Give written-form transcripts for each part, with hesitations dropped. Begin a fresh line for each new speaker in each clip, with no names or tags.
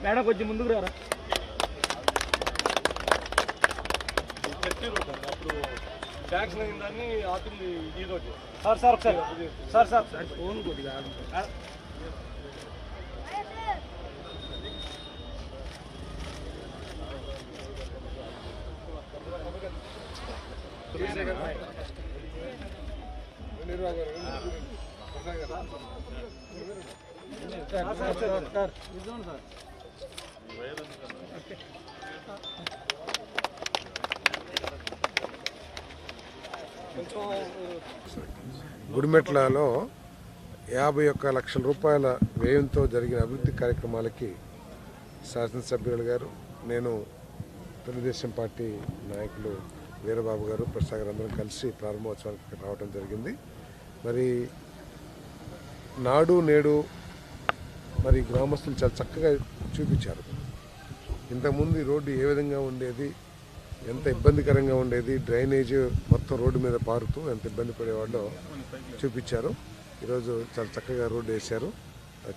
Madam కొంచెం ముందుకు రారా. అప్పుడు ట్యాక్స్ దాన్ని ఆపింది ఈరోజు. సార్ ఒకసారి సార్ ఫోన్ కొద్దిగా
గుడిమెట్లలో 51 లక్షల రూపాయల వ్యయంతో జరిగిన అభివృద్ధి కార్యక్రమాలకి శాసనసభ్యులు గారు, నేను, తెలుగుదేశం పార్టీ నాయకులు వీరబాబు గారు, ప్రసాద్ గారు అందరం కలిసి ప్రారంభోత్సవానికి రావడం జరిగింది. మరి నాడు నేడు మరి గ్రామస్తులు చాలా చక్కగా చూపించారు. ఇంతకుముందు ఈ రోడ్డు ఏ విధంగా ఉండేది, ఎంత ఇబ్బందికరంగా ఉండేది, డ్రైనేజ్ మొత్తం రోడ్డు మీద పారుతూ ఎంత ఇబ్బంది పడేవాళ్ళో చూపించారు. ఈరోజు చాలా చక్కగా రోడ్డు వేశారు.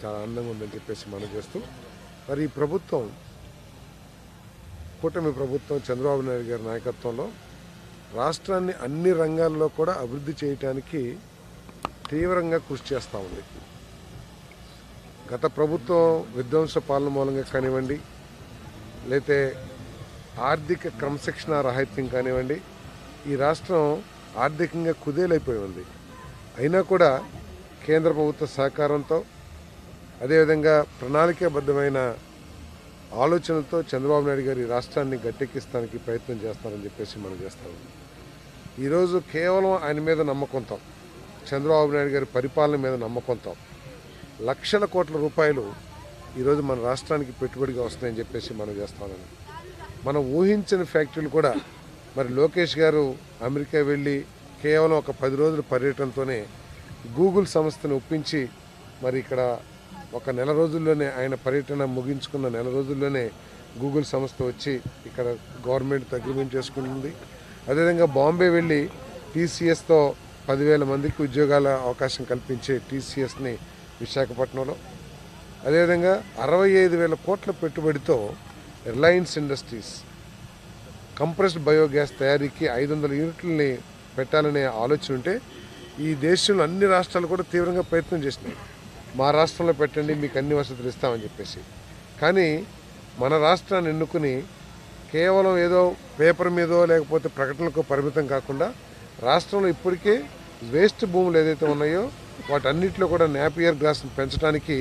చాలా ఆనందంగా ఉందని చెప్పేసి మనం చేస్తూ, మరి ఈ ప్రభుత్వం, కూటమి ప్రభుత్వం చంద్రబాబు నాయుడు గారి నాయకత్వంలో రాష్ట్రాన్ని అన్ని రంగాల్లో కూడా అభివృద్ధి చేయడానికి తీవ్రంగా కృషి చేస్తూ ఉంది. గత ప్రభుత్వం విధ్వంస పాలన మూలంగా కానివ్వండి, లేతే ఆర్థిక క్రమశిక్షణ రాహిత్యం కానివ్వండి, ఈ రాష్ట్రం ఆర్థికంగా కుదేలైపోయి ఉంది. అయినా కూడా కేంద్ర ప్రభుత్వ సహకారంతో, అదేవిధంగా ప్రణాళికాబద్ధమైన ఆలోచనలతో చంద్రబాబు నాయుడు గారు ఈ రాష్ట్రాన్ని గట్టెక్కిస్తానికి ప్రయత్నం చేస్తారని చెప్పేసి మనం చేస్తాము. ఈరోజు కేవలం ఆయన మీద నమ్మకంతో, చంద్రబాబు నాయుడు గారి పరిపాలన మీద నమ్మకంతో లక్షల కోట్ల రూపాయలు ఈరోజు మన రాష్ట్రానికి పెట్టుబడిగా వస్తున్నాయని చెప్పేసి మనం చేస్తామని, మనం ఊహించిన ఫ్యాక్టరీలు కూడా, మరి లోకేష్ గారు అమెరికా వెళ్ళి కేవలం ఒక 10 రోజుల పర్యటనతోనే గూగుల్ సంస్థను ఒప్పించి, మరి ఇక్కడ ఒక నెల రోజుల్లోనే, ఆయన పర్యటన ముగించుకున్న నెల రోజుల్లోనే గూగుల్ సంస్థ వచ్చి ఇక్కడ గవర్నమెంట్ అగ్రిమెంట్ చేసుకుంటుంది. అదేవిధంగా బాంబే వెళ్ళి టీసీఎస్తో 10,000 మందికి ఉద్యోగాల అవకాశం కల్పించే టీసీఎస్ని విశాఖపట్నంలో, అదేవిధంగా 65,000 కోట్ల పెట్టుబడితో రిలయన్స్ ఇండస్ట్రీస్ కంప్రెస్డ్ బయోగ్యాస్ తయారీకి 500 యూనిట్లని పెట్టాలనే ఆలోచన ఉంటే ఈ దేశంలో అన్ని రాష్ట్రాలు కూడా తీవ్రంగా ప్రయత్నం చేసినాయి. మా రాష్ట్రంలో పెట్టండి, మీకు అన్ని వసతులు ఇస్తామని చెప్పేసి. కానీ మన రాష్ట్రాన్ని ఎన్నుకుని కేవలం ఏదో పేపర్ మీదో లేకపోతే ప్రకటనలకు పరిమితం కాకుండా రాష్ట్రంలో ఇప్పటికే వేస్ట్ భూములు ఏదైతే ఉన్నాయో వాటన్నిటిలో కూడా నేపియర్ గ్రాస్ని పెంచడానికి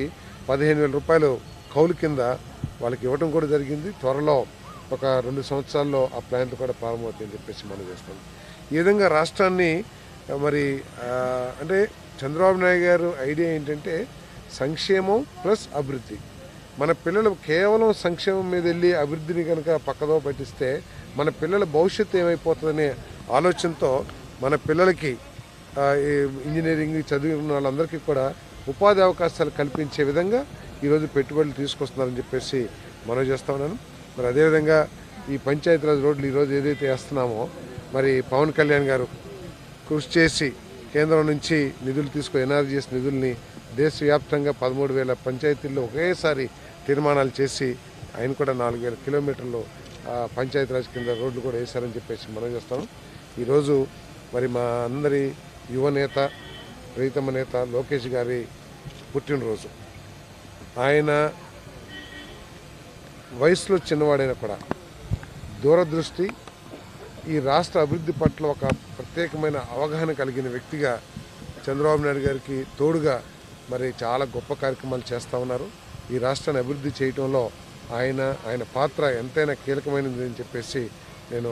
15,000 రూపాయలు కౌలు కింద వాళ్ళకి ఇవ్వడం కూడా జరిగింది. త్వరలో ఒక 2 సంవత్సరాల్లో ఆ ప్లాంట్ కూడా ప్రారంభమవుతాయని చెప్పేసి మనం చేస్తాం. ఈ విధంగా రాష్ట్రాన్ని మరి అంటే చంద్రబాబు నాయుడు గారు ఐడియా ఏంటంటే సంక్షేమం ప్లస్ అభివృద్ధి. మన పిల్లలు కేవలం సంక్షేమం మీద వెళ్ళి అభివృద్ధిని కనుక పక్కదో పట్టిస్తే మన పిల్లల భవిష్యత్తు ఏమైపోతుందనే ఆలోచనతో మన పిల్లలకి ఇంజనీరింగ్ చదివిన వాళ్ళందరికీ కూడా ఉపాధి అవకాశాలు కల్పించే విధంగా ఈరోజు పెట్టుబడులు తీసుకొస్తున్నారని చెప్పేసి మనం చేస్తా ఉన్నాను. మరి అదేవిధంగా ఈ పంచాయతీరాజ్ రోడ్లు ఈరోజు ఏదైతే వేస్తున్నామో, మరి పవన్ కళ్యాణ్ గారు కృషి చేసి కేంద్రం నుంచి నిధులు తీసుకుని ఎన్ఆర్జీఎస్ నిధుల్ని దేశవ్యాప్తంగా 13,000 పంచాయతీల్లో ఒకేసారి తీర్మానాలు చేసి ఆయన కూడా 4,000 కిలోమీటర్లు పంచాయతీరాజ్ కింద రోడ్లు కూడా వేశారని చెప్పేసి మనం చేస్తాము. ఈరోజు మరి మా అందరి యువనేత, ప్రీతమ నేత లోకేష్ గారి పుట్టినరోజు. ఆయన వయసులో చిన్నవాడైనా కూడా దూరదృష్టి, ఈ రాష్ట్ర అభివృద్ధి పట్ల ఒక ప్రత్యేకమైన అవగాహన కలిగిన వ్యక్తిగా చంద్రబాబు నాయుడు గారికి తోడుగా మరి చాలా గొప్ప కార్యక్రమాలు చేస్తూ ఉన్నారు. ఈ రాష్ట్రాన్ని అభివృద్ధి చేయడంలో ఆయన పాత్ర ఎంతైనా కీలకమైనది అని చెప్పేసి నేను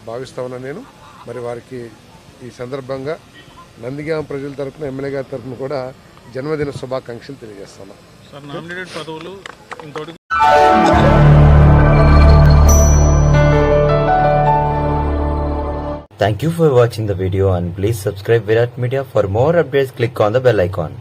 భావిస్తూ ఉన్నాను. మరి వారికి ఈ సందర్భంగా నందిగామ ప్రజల తరఫున, ఎమ్మెల్యే గారి తరఫున కూడా జన్మదిన శుభాకాంక్షలు తెలియజేస్తున్నాను.
Thank you for watching the video and please subscribe Virat Media. For more updates, click on the bell icon.